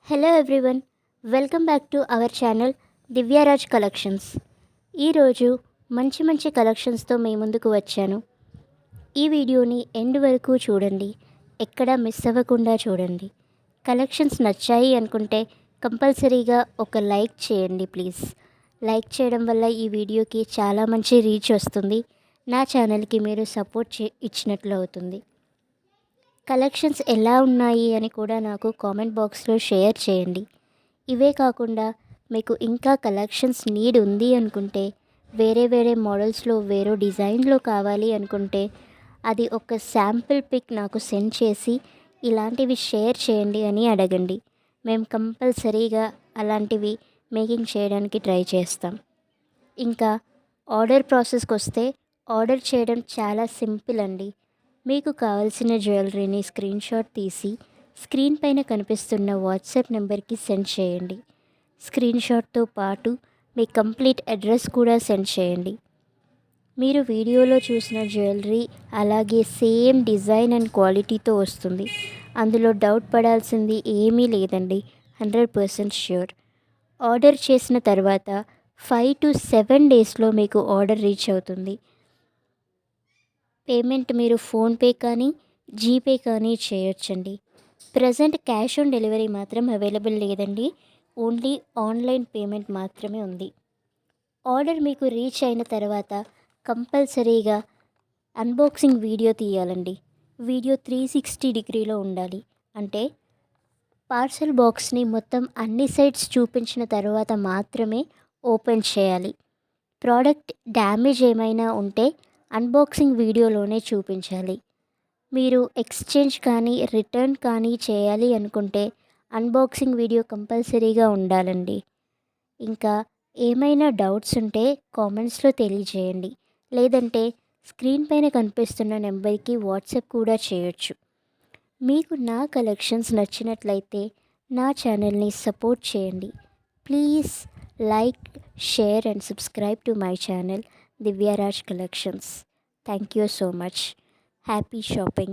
Hello everyone, welcome back to our channel Divyaraj collections. ఈరోజు మంచి మంచి కలెక్షన్స్తో మీ ముందుకు వచ్చాను. ఈ వీడియోని ఎండ్ వరకు చూడండి, ఎక్కడా మిస్ అవ్వకుండా చూడండి. కలెక్షన్స్ నచ్చాయి అనుకుంటే కంపల్సరీగా ఒక లైక్ చేయండి ప్లీజ్. లైక్ చేయడం వల్ల ఈ వీడియోకి చాలా మంచి రీచ్ వస్తుంది, నా ఛానల్కి మీరు సపోర్ట్ ఇచ్చినట్లు అవుతుంది. కలెక్షన్స్ ఎలా ఉన్నాయి అని కూడా నాకు కామెంట్ బాక్స్లో షేర్ చేయండి. ఇవే కాకుండా మీకు ఇంకా కలెక్షన్స్ నీడ్ ఉంది అనుకుంటే, వేరే మోడల్స్లో వేరే డిజైన్లో కావాలి అనుకుంటే అది ఒక శాంపిల్ పిక్ నాకు సెండ్ చేసి ఇలాంటివి షేర్ చేయండి అని అడగండి. మేము కంపల్సరీగా అలాంటివి మేకింగ్ చేయడానికి ట్రై చేస్తాం. ఇంకా ఆర్డర్ ప్రాసెస్కి వస్తే, ఆర్డర్ చేయడం చాలా సింపుల్ అండి. మీకు కావాల్సిన జ్యువెలరీని స్క్రీన్ షాట్ తీసి స్క్రీన్ పైన కనిపిస్తున్న వాట్సాప్ నెంబర్కి సెండ్ చేయండి. స్క్రీన్ షాట్తో పాటు మీ కంప్లీట్ అడ్రస్ కూడా సెండ్ చేయండి. మీరు వీడియోలో చూసిన జ్యువెలరీ అలాగే సేమ్ డిజైన్ అండ్ క్వాలిటీతో వస్తుంది. అందులో డౌట్ పడాల్సింది ఏమీ లేదండి, 100% ష్యూర్. ఆర్డర్ చేసిన తర్వాత 5 to 7 డేస్లో మీకు ఆర్డర్ రీచ్ అవుతుంది. పేమెంట్ మీరు ఫోన్పే కానీ జీపే కానీ చేయొచ్చండి. ప్రజెంట్ క్యాష్ ఆన్ డెలివరీ మాత్రం అవైలబుల్ లేదండి, ఓన్లీ ఆన్లైన్ పేమెంట్ మాత్రమే ఉంది. ఆర్డర్ మీకు రీచ్ అయిన తర్వాత కంపల్సరీగా అన్బాక్సింగ్ వీడియో తీయాలండి. వీడియో 360 డిగ్రీలో ఉండాలి. అంటే పార్సల్ బాక్స్ని మొత్తం అన్ని సైడ్స్ చూపించిన తర్వాత మాత్రమే ఓపెన్ చేయాలి. ప్రోడక్ట్ డ్యామేజ్ ఏమైనా ఉంటే అన్బాక్సింగ్ వీడియోలోనే చూపించాలి. మీరు ఎక్స్చేంజ్ కానీ రిటర్న్ కానీ చేయాలి అనుకుంటే అన్బాక్సింగ్ వీడియో కంపల్సరీగా ఉండాలండి. ఇంకా ఏమైనా డౌట్స్ ఉంటే కామెంట్స్లో తెలియజేయండి, లేదంటే స్క్రీన్ పైన కనిపిస్తున్న నెంబర్కి వాట్సాప్ కూడా చేయొచ్చు. మీకు నా కలెక్షన్స్ నచ్చినట్లయితే నా ఛానల్ని సపోర్ట్ చేయండి. Please like, share and subscribe to my channel Divyaraj Collections. Thank you so much. Happy shopping.